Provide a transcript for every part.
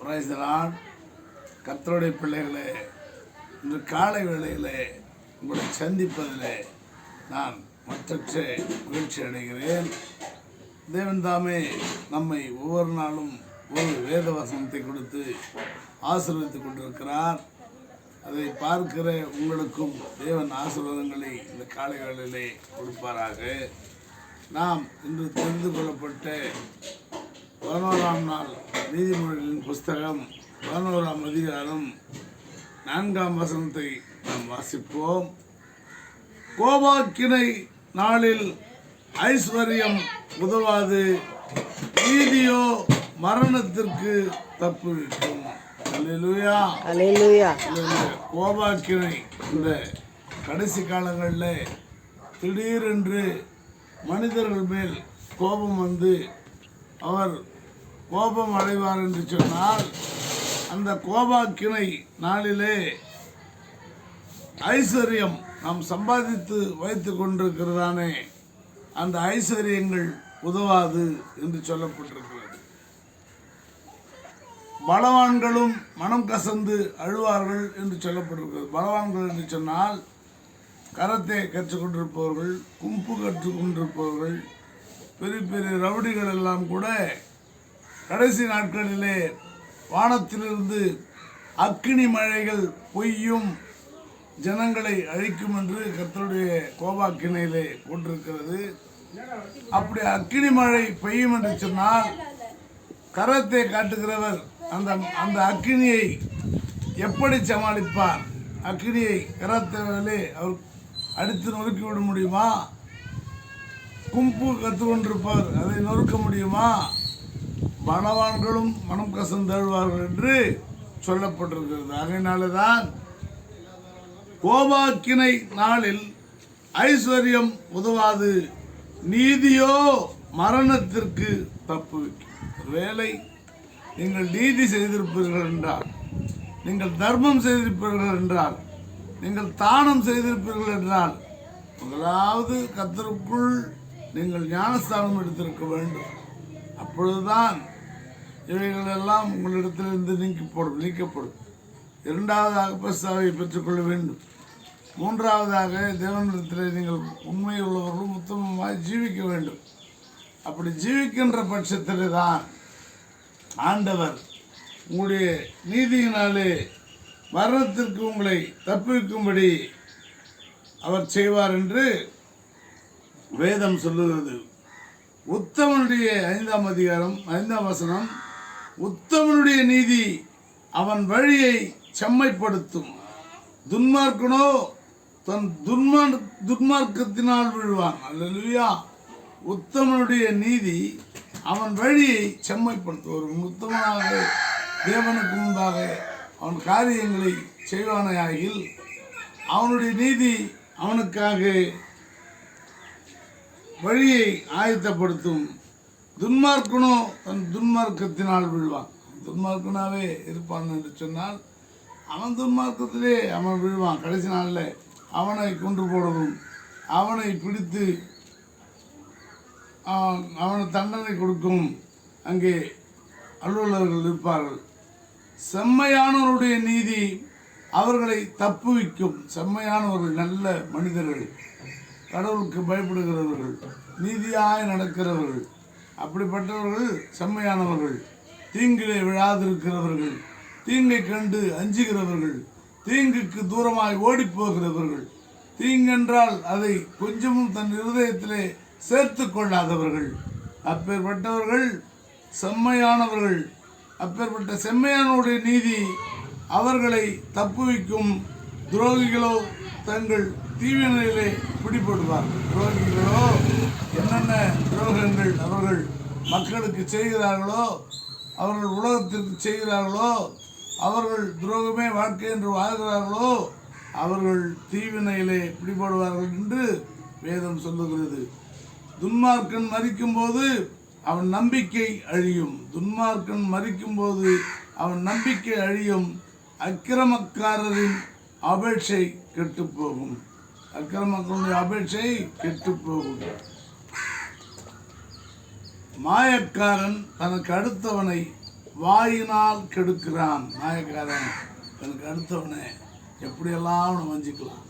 Praise the Lord. கர்த்தருடைய பிள்ளைகளே, இன்று காலை வேளையிலே உங்களை சந்திப்பதிலே நான் மற்றற்ற மகிழ்ச்சி அடைகிறேன். தேவன் தாமே நம்மை ஒவ்வொரு நாளும் ஒரு வேத வசனத்தை கொடுத்து ஆசீர்வதித்துக் கொண்டிருக்கிறார். அதை பார்க்கிற உங்களுக்கும் தேவன் ஆசீர்வாதங்களை இந்த காலை வேளையிலே கொடுப்பாராக. நாம் இன்று தெரிந்து கொள்ளப்பட்ட 11ஆம் நாள் நீதிமொழிகளின் புஸ்தகம் 11ஆம் அதிகாரம் 4ஆம் வசனத்தை நாம் வாசிப்போம். கோபாக்கினை நாளில் ஐஸ்வர்யம் உதவாது, நீதியோ மரணத்திற்கு தப்புவிக்கும். அல்லேலூயா, அல்லேலூயா. கோபாக்கினை இந்த கடைசி காலங்களில் திடீரென்று மனிதர்கள் மேல் கோபம் வந்து அவர் கோபம் அடைவார் என்று சொன்னால், அந்த கோபாக்கினை நாளிலே ஐஸ்வர்யம் நாம் சம்பாதித்து வைத்து கொண்டிருக்கிறதானே அந்த ஐஸ்வர்யங்கள் உதவாது என்று சொல்லப்பட்டிருக்கிறது. பலவான்களும் மனம் கசந்து அழுவார்கள் என்று சொல்லப்பட்டிருக்கிறது. பலவான்கள் என்று சொன்னால் கரத்தை கற்றுக்கொண்டிருப்பவர்கள், கும்பு கற்றுக்கொண்டிருப்பவர்கள், பெரிய பெரிய ரவுடிகள் எல்லாம் கூட கடைசி நாட்களிலே வானத்திலிருந்து அக்கினி மழைகள் பொய்யும் ஜனங்களை அழிக்கும் என்று கர்த்தருடைய கோபாக்கினையிலே போட்டிருக்கிறது. அப்படி அக்கினி மழை பெய்யும் என்று சொன்னால் கரத்தை காட்டுகிறவர் அந்த அக்கினியை எப்படி சமாளிப்பார்? அக்கினியை கரத்தையிலே அவர் அடித்து நொறுக்கிவிட முடியுமா? கும்பு கற்றுக்கொண்டிருப்பார், அதை நொறுக்க முடியுமா? பலவான்களும் மனம் கசந்தழுவார்கள் என்று சொல்லப்பட்டிருக்கிறது. அதனால்தான் கோபாக்கினை நாளில் ஐஸ்வர்யம் உதவாது, நீதியோ மரணத்திற்கு தப்புவிக்கும். ஒருவேளை நீங்கள் நீதி செய்திருப்பீர்கள் என்றால், நீங்கள் தர்மம் செய்திருப்பீர்கள் என்றால், நீங்கள் தானம் செய்திருப்பீர்கள் என்றால், முதலாவது கர்த்தருக்குள் நீங்கள் ஞானஸ்தானம் எடுத்திருக்க வேண்டும். அப்பொழுதுதான் இவைகளெல்லாம் உங்களிடத்திலிருந்து நீக்கப்படும். இரண்டாவதாக பரிசுத்தாவியை பெற்றுக்கொள்ள வேண்டும். மூன்றாவதாக தேவனிடத்தில் நீங்கள் உண்மை உள்ளவர்களும் உத்தமமாக ஜீவிக்க வேண்டும். அப்படி ஜீவிக்கின்ற பட்சத்திலே தான் ஆண்டவர் உங்களுடைய நீதியினாலே மரணத்திற்கு உங்களை தப்புவிக்கும்படி அவர் செய்வார் என்று வேதம் சொல்லுகிறது. உத்தமனுடைய 5ஆம் அதிகாரம் 5ஆம் வசனம், உத்தமனுடைய நீதி அவன் வழியை செம்மைப்படுத்தும், துன்மார்க்கனோ தன் துன்மார்க்கத்தினால் விழுவான். அல்லேலூயா. உத்தமனுடைய நீதி அவன் வழியை செம்மைப்படுத்தும். ஒரு உத்தமனாக தேவனுக்கு முன்பாக அவன் காரியங்களை செய்வானையாகில் அவனுடைய நீதி அவனுக்காக வழியை ஆயத்தப்படுத்தும். துன்மார்க்கனோ தன் துன்மார்க்கத்தினால் விழுவான். துன்மார்க்கனாவே இருப்பான் என்று சொன்னால் அவன் துன்மார்க்கத்திலே அவன் விழுவான். கடைசி நாளில் அவனை கொன்று போடவும், அவனை பிடித்து அவனை தண்டனை கொடுக்கும் அங்கே அலுவலர்கள் இருப்பார்கள். செம்மையானவருடைய நீதி அவர்களை தப்புவிக்கும். செம்மையானவர்கள் நல்ல மனிதர்கள், கடவுளுக்கு பயப்படுகிறவர்கள், நீதியாய் நடக்கிறவர்கள், அப்படிப்பட்டவர்கள் செம்மையானவர்கள். தீங்கிலே விழாதிருக்கிறவர்கள், தீங்கை கண்டு அஞ்சுகிறவர்கள், தீங்குக்கு தூரமாய் ஓடி போகிறவர்கள், தீங்கென்றால் அதை கொஞ்சமும் தன் இருதயத்திலே சேர்த்து கொள்ளாதவர்கள், அப்பேற்பட்டவர்கள் செம்மையானவர்கள். அப்பேற்பட்ட செம்மையானவருடைய நீதி அவர்களை தப்புவிக்கும். துரோகிகளோ தங்கள் தீவினையிலே பிடிபடுவார்கள். துரோகிகளோ என்னென்ன துரோகங்கள் அவர்கள் மக்களுக்கு செய்கிறார்களோ, அவர்கள் உலகத்திற்கு செய்கிறார்களோ, அவர்கள் துரோகமே வாழ்க்கை என்று வாழ்கிறார்களோ, அவர்கள் தீவினையிலே பிடிபடுவார்கள் என்று வேதம் சொல்லுகிறது. துன்மார்க்கன் மரிக்கும் போது அவன் நம்பிக்கை அழியும். துன்மார்க்கன் மரிக்கும் போது அவன் நம்பிக்கை அழியும். அக்கிரமக்காரரின் அபேட்சை கெட்டுப்போகும். அக்கிரமக்காரனுடைய அபேட்சை கெட்டுப்போகும். மாயக்காரன் தனக்கு அடுத்தவனை வாயினால் கெடுக்கிறான். மாயக்காரன் எனக்கு அடுத்தவனே எப்படியெல்லாம் அவனை வஞ்சிக்கலாம்,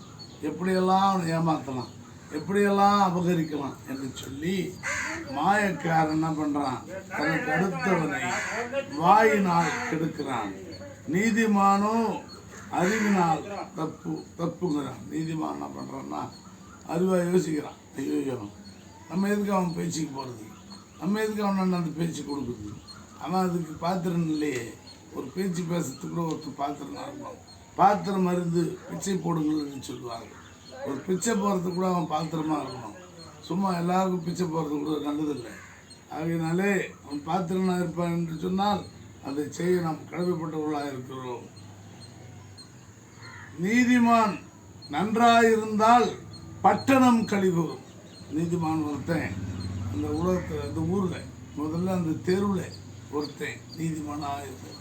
எப்படியெல்லாம் அவனை ஏமாற்றலாம், எப்படியெல்லாம் அபகரிக்கலாம் என்று சொல்லி மாயக்காரன் என்ன பண்ணுறான், தனக்கு அடுத்தவனை வாயினால் கெடுக்கிறான். நீதிமானோ அறிவினால் தப்புங்கிறான். நீதிமான் என்ன பண்ணுறான்னா அறிவாக யோசிக்கிறான். ஐயோ நம்ம எதுக்கு அவன் பேச்சுக்கு போகிறது, நம்ம எதுக்கு அவன் அந்த பேச்சு கொடுக்குறது, அவன் அதுக்கு பாத்திரம் இல்லையே. ஒரு பேச்சு பேசுறதுக்கு கூட ஒருத்தர் பாத்திரம் இருக்கணும். பாத்திரம் மருந்து பிச்சை போடுங்கள்னு சொல்லுவாங்க. ஒரு பிச்சை போகிறதுக்கு கூட அவன் பாத்திரமாக இருக்கணும். சும்மா எல்லாருக்கும் பிச்சை போகிறது கூட நல்லதில்லை. ஆகையினாலே அவன் பாத்திரனாக இருப்பான் என்று சொன்னால் அதை செய்ய நாம் கடமைப்பட்டவர்களாக இருக்கிறோம். நீதிமான் நன்றாயிருந்தால் பட்டணம் கழிவுறும். நீதிமான் ஒருத்தன் அந்த உலகத்தில், அந்த ஊரில், முதல்ல அந்த தெருவில் ஒருத்தன் நீதிமானாக இருக்கும்.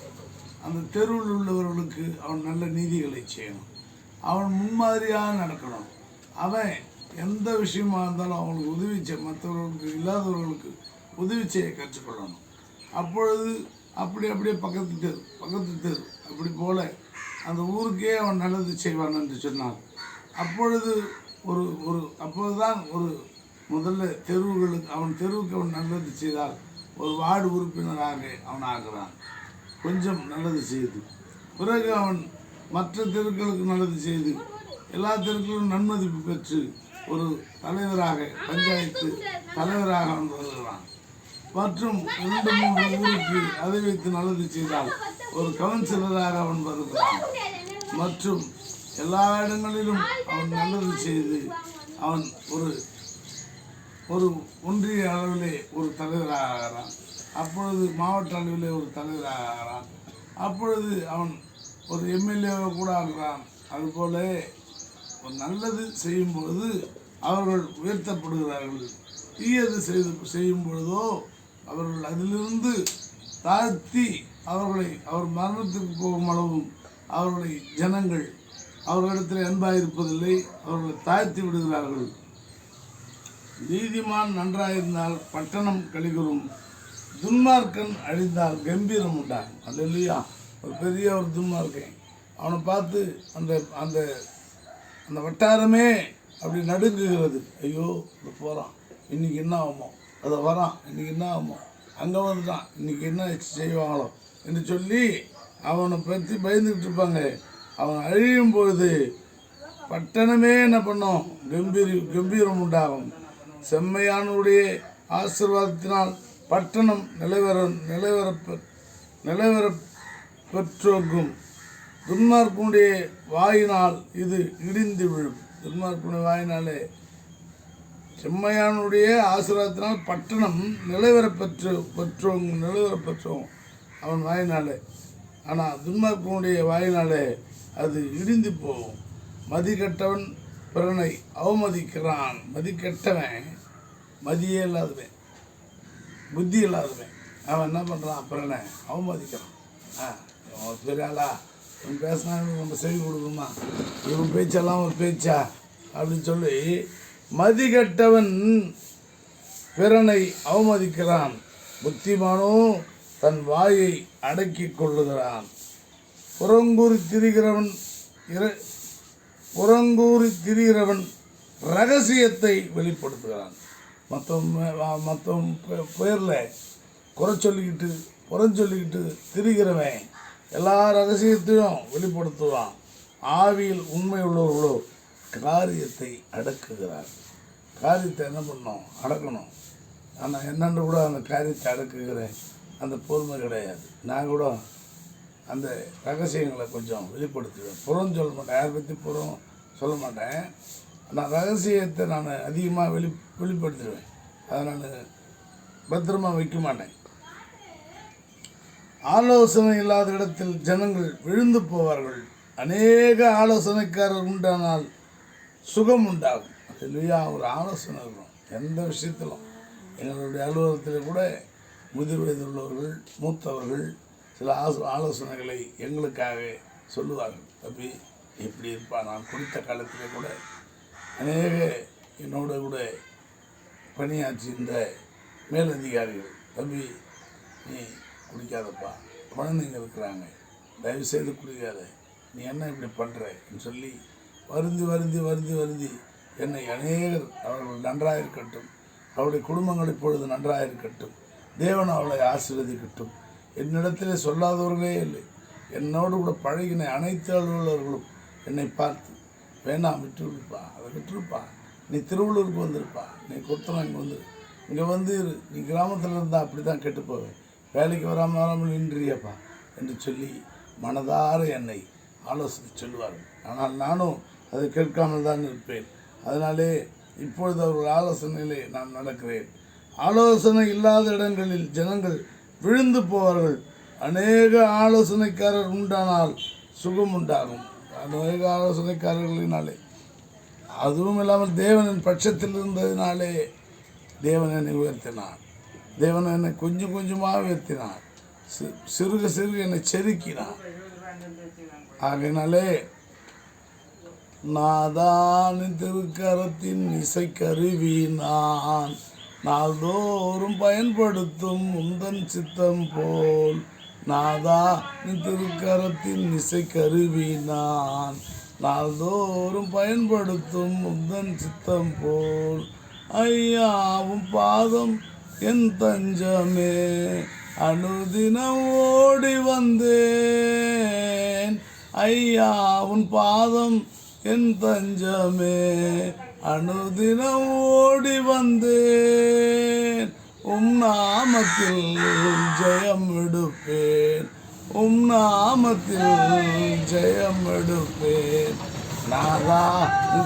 அந்த தெருவில் உள்ளவர்களுக்கு அவன் நல்ல நீதிகளை செய்யணும். அவன் முன்மாதிரியாக நடக்கணும். அவன் எந்த விஷயமா இருந்தாலும் அவங்களுக்கு உதவி செய்ய, மற்றவர்களுக்கு இல்லாதவர்களுக்கு உதவி செய்ய கற்றுக்கொள்ளணும். அப்பொழுது அப்படியே பக்கத்து தெரு அப்படி போல அந்த ஊருக்கே அவன் நல்லது செய்வான் என்று சொன்னான். அப்பொழுது அப்போதுதான் முதல்ல அவன் தெருவுக்கு அவன் நல்லது செய்தால் ஒரு வார்டு உறுப்பினராக அவன் ஆகிறான். கொஞ்சம் நல்லது செய்து பிறகு அவன் மற்ற தெருக்களுக்கு நல்லது செய்து எல்லா தெருக்களும் நன்மதிப்பு பெற்று ஒரு தலைவராக, பஞ்சாயத்து தலைவராக அவன் வருகிறான். மற்றும் 2-3 ஊருக்கு அதை வைத்து நல்லது செய்தால் ஒரு கவுன்சிலராக அவன் வருகிறான். மற்றும் எல்லா இடங்களிலும் அவன் நல்லது செய்து அவன் ஒரு ஒன்றிய அளவிலே ஒரு தலைவராகிறான். அப்பொழுது மாவட்ட அளவிலே ஒரு தலைவராகிறான். அப்பொழுது அவன் ஒரு எம்எல்ஏவை கூட ஆகிறான். அதுபோல ஒரு நல்லது செய்யும் பொழுது அவர்கள் உயர்த்தப்படுகிறார்கள். தீயது செய்யும் பொழுதோ அவர்கள் அதிலிருந்து தாழ்த்தி அவர் மரணத்துக்கு போகும் அளவும் அவர்களை ஜனங்கள் அவர்களிடத்தில் அன்பாக இருப்பதில்லை, அவர்களை தாழ்த்தி விடுகிறார்கள். நீதிமான் நன்றாயிருந்தால் பட்டணம் கழிவுறும், துன்மார்க்கன் அழிந்தால் கம்பீரம் உண்டாகும். அல்லையா, ஒரு பெரிய ஒரு துன்மார்க்கன், அவனை பார்த்து அந்த அந்த அந்த வட்டாரமே அப்படி நடுங்குகிறது. ஐயோ இப்போ போகிறான், இன்றைக்கி என்ன ஆகுமோ, அதை வரான், இன்றைக்கி என்ன ஆகுமோ, அங்கே வந்துட்டான், இன்றைக்கி என்ன செய்வாங்களோ என்று சொல்லி அவனை பற்றி பயந்துக்கிட்டு இருப்பாங்க. அவன் அழியும் பொழுது பட்டணமே என்ன பண்ணும், கம்பீரம் உண்டாகும். செம்மையானுடைய ஆசீர்வாதத்தினால் பட்டணம் நிலைவர பெற்றோக்கும், துன்மார்க்கனுடைய வாயினால் இது இடிந்து விழும். துன்மார்க்கனுடைய வாயினாலே, செம்மையானுடைய ஆசீர்வாதத்தினால் பட்டணம் நிலைவர பெற்றோம் அவன் வாயினாலே. ஆனால் துன்மார்க்கனுடைய வாயினாலே அது இடிந்து போகும். மதிக்கட்டவன் பிறனை அவமதிக்கிறான். மதிக்கட்டவன் மதியே இல்லாதவன், புத்தி இல்லாதவன், அவன் என்ன பண்ணுறான், பிறனை அவமதிக்கிறான். பெரிய ஆளா, இவன் பேசினா நம்ம செவி கொடுக்கணுமா, இவன் பேச்செல்லாம் ஒரு பேச்சா அப்படின்னு சொல்லி மதிக்கட்டவன் பிறனை அவமதிக்கிறான். புத்திமானோ தன் வாயை அடக்கி கொள்ளுகிறான். புறங்கூறி திரிகிறவன் ரகசியத்தை வெளிப்படுத்துகிறான். மற்றவன் பேரில் புறஞ்சொல்லிக்கிட்டு திரிகிறவன் எல்லா ரகசியத்தையும் வெளிப்படுத்துவான். ஆவியில் உண்மை உள்ளவர்களோ காரியத்தை அடக்குகிறார். காரியத்தை என்ன பண்ணணும், அடக்கணும். ஆனால் என்னென்று கூட அந்த காரியத்தை அடக்குகிறேன் அந்த பொறுமை கிடையாது. நான் கூட அந்த ரகசியங்களை கொஞ்சம் வெளிப்படுத்துவேன். புறம் சொல்ல மாட்டேன், யாரை பற்றி புறம் சொல்ல மாட்டேன். நான் ரகசியத்தை நான் அதிகமாக வெளிப்படுத்திடுவேன். அதை நான் பத்திரமாக வைக்க மாட்டேன். ஆலோசனை இல்லாத இடத்தில் ஜனங்கள் விழுந்து போவார்கள். அநேக ஆலோசனைக்காரர் உண்டானால் சுகம் உண்டாகும். இல்லையா, ஒரு ஆலோசனை இருக்கணும் எந்த விஷயத்திலும். எங்களுடைய அலுவலகத்தில் கூட முதிர் வயது உள்ளவர்கள், மூத்தவர்கள் சில ஆலோசனைகளை எங்களுக்காக சொல்லுவார்கள். தம்பி இப்படி இருப்பான். நான் குடித்த காலத்திலே கூட அநேக என்னோட கூட பணியாற்றுகின்ற மேலதிகாரிகள், தம்பி நீ குடிக்காதப்பா, குழந்தைங்க இருக்கிறாங்க, தயவு செய்து குடிக்காத, நீ என்ன இப்படி பண்ணுறன்னு சொல்லி வருந்தி வருந்தி வருந்தி வருந்தி என்னை அநேகர் அவர்கள் நன்றாக இருக்கட்டும், அவருடைய குடும்பங்கள் இப்பொழுது நன்றாக இருக்கட்டும், தேவன் அவளை ஆசீர்வதிக்கட்டும். என்னிடத்திலே சொல்லாதவர்களே இல்லை. என்னோடு கூட பழகின அனைத்து அலுவலர்களும் என்னை பார்த்து, வேணாம் விட்டுருப்பா, அதை விட்டுருப்பா, நீ திருவள்ளூருக்கு வந்திருப்பா, நீ கொடுத்தனா இங்கே வந்துரு, இங்கே வந்து நீ கிராமத்தில் இருந்தால் அப்படி தான் கெட்டு போவேன், வேலைக்கு வராமல் நின்றியப்பா என்று சொல்லி மனதார என்னை ஆலோசனை சொல்லுவார்கள். ஆனால் நானும் அதை கேட்காமல் தான் இருப்பேன். அதனாலே இப்பொழுது அவர்கள் ஆலோசனையிலே நான் நடக்கிறேன். ஆலோசனை இல்லாத இடங்களில் ஜனங்கள் விழுந்து போவார்கள். அநேக ஆலோசனைக்காரர் உண்டானால் சுகம் உண்டாகும். அநேக ஆலோசனைக்காரர்களினாலே, அதுவும் இல்லாமல் தேவனின் பட்சத்தில் இருந்ததினாலே தேவன் என்னை உயர்த்தினார். தேவன் என்னை கொஞ்சம் கொஞ்சமாக உயர்த்தினார். சிறுக சிறுக என்னை செதுக்கினார். ஆகையினாலே நாதான் திருக்கரத்தின் இசைக்கருவி நான், நாள்தோறும் பயன்படுத்தும் உந்தன் சித்தம் போல். நாதா திருக்கரத்தின் இசைக்கருவி நான், நாள்தோறும் பயன்படுத்தும் உந்தன் சித்தம் போல். ஐயாவும் பாதம் என் தஞ்சமே, அனுதினம் ஓடி வந்தேன். ஐயாவும் பாதம் என் தஞ்சமே, அனுதினம் ஓடி வந்தேன். நாமத்தில் ஜெயம் எடுப்பேன், நாமத்தில் ஜெயம் எடுப்பேன். நாதா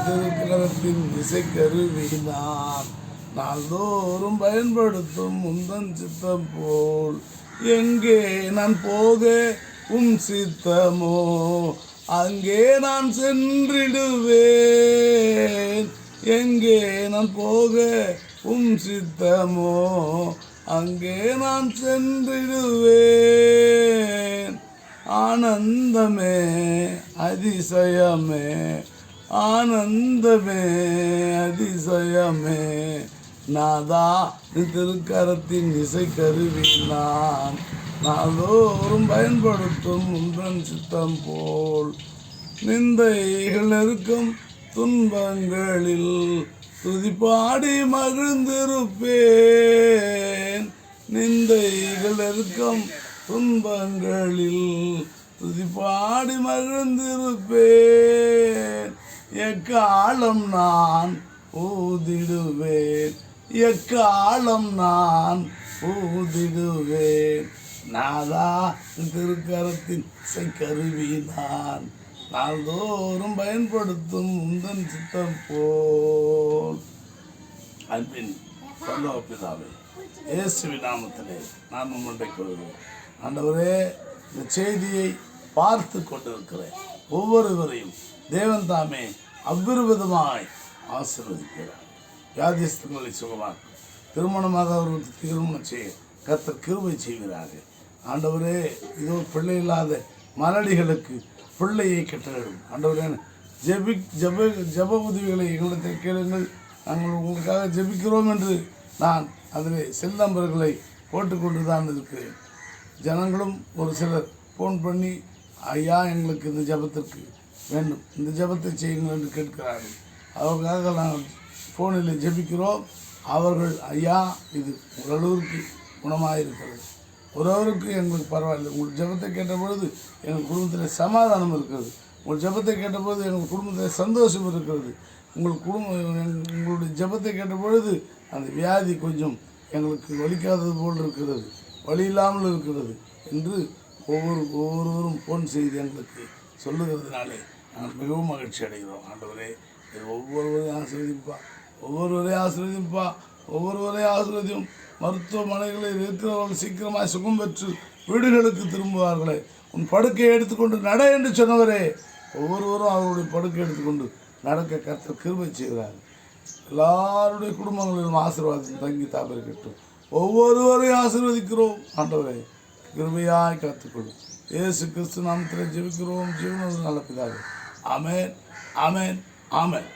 திருக்கரத்தின் இசைக்கருவி நான், நாள்தோறும் பயன்படுத்தும் உந்தன் சித்தம் போல். எங்கே நான் போக சித்தமோ அங்கே நான் சென்றிடுவேன். எங்கே நான் போக சித்தமோ அங்கே நான் சென்றிடுவேன். ஆனந்தமே அதிசயமே, ஆனந்தமே அதிசயமே, நாதா திருக்கரத்தின் இசைக்கருவி நான், நாள்தோறும் பயன்படுத்தும் உந்தன் சித்தம் போல். நிந்தைகள் இருக்கும் துன்பங்களில் துதிப்பாடி மகிழ்ந்திருப்பேன். நிந்தைகள் இருக்கும் துன்பங்களில் துதிப்பாடி மகிழ்ந்திருப்பேன். எக்காலம் நான் ஊதிடுவேன், எக்காலம் நான் ஊதிடுவேன். நாதா திருக்கரத்தின் இசைக்கருவி நான், நாள்தோறும் பயன்படுத்தும் உந்தன் சித்தம் போல். அன்பின் பரலோக பிதாவே, இயேசுவின் நாமத்திலே நான் உம்முடைய கொள்கிறேன். ஆண்டவரே, இந்த செய்தியை பார்த்து கொண்டிருக்கிறேன் ஒவ்வொருவரையும் தேவன் தாமே அவ்விருவிதமாய் ஆசீர்வதிக்கிறார். வியாதிஸ்தங்களை சுகமாக்கும், திருமணமாதவர்களுக்கு திருமணம் செய்ய கர்த்தர் கிருபை செய்கிறார்கள். ஆண்டவரே, இதோ பிள்ளை இல்லாத மலடிகளுக்கு பிள்ளையை கட்டளிடும். ஆண்டவரே, ஜப உதவிகளை எங்களிடத்தில் கேளுங்கள், நாங்கள் உங்களுக்காக ஜெபிக்கிறோம் என்று நான் அதில் செல் நம்பர்களை போட்டுக்கொண்டு தான் இருக்கிறேன். ஜனங்களும் ஒரு சிலர் ஃபோன் பண்ணி, ஐயா எங்களுக்கு இந்த ஜபத்திற்கு வேண்டும், இந்த ஜபத்தை செய்யுங்கள் என்று கேட்கிறார்கள். அவர்களுக்காக நாங்கள் ஃபோனில் ஜெபிக்கிறோம். அவர்கள், ஐயா இது ஓரளவுக்கு குணமாக இருக்கிறது, ஒருவருக்கு எங்களுக்கு பரவாயில்லை, உங்கள் ஜபத்தை கேட்ட பொழுது எங்கள் குடும்பத்தில் சமாதானம் இருக்கிறது, உங்கள் ஜபத்தை கேட்டபொழுது எங்கள் குடும்பத்தில் சந்தோஷம் இருக்கிறது, உங்களுடைய ஜபத்தை கேட்ட பொழுது அந்த வியாதி கொஞ்சம் எங்களுக்கு வலிக்காதது போல் இருக்கிறது, வலி இல்லாமல் இருக்கிறது என்று ஒவ்வொருவரும் ஃபோன் செய்து எங்களுக்கு சொல்லுகிறதுனாலே நாங்கள் மிகவும் மகிழ்ச்சி அடைகிறோம். ஆண்டவரே, இது ஒவ்வொருவரையும் ஆசீர்வதிப்பா, ஒவ்வொருவரையும் ஆசீர்வதிப்பா, ஒவ்வொருவரையும் ஆசீர்வதியும். மருத்துவமனைகளில் இருக்கிறவர்கள் சீக்கிரமாக சுகம் பெற்று வீடுகளுக்கு திரும்புவார்களே. உன் படுக்கையை எடுத்துக்கொண்டு நட என்று சொன்னவரே, ஒவ்வொருவரும் அவருடைய படுக்கை எடுத்துக்கொண்டு நடக்க கர்த்தர் கிருபை செய்கிறார். எல்லாருடைய குடும்பங்களிலும் ஆசீர்வாதம் தங்கி தாபரிக்கட்டும். ஒவ்வொருவரையும் ஆசீர்வதிக்கிறோம். ஆண்டவரே, கிருபையாய் காத்துக்கொள்ளும். இயேசு கிறிஸ்து நாமத்தில் ஜெபிக்கிறோம், ஜீவனுள்ள நல்ல பிதாவே. ஆமென், ஆமென், ஆமென்.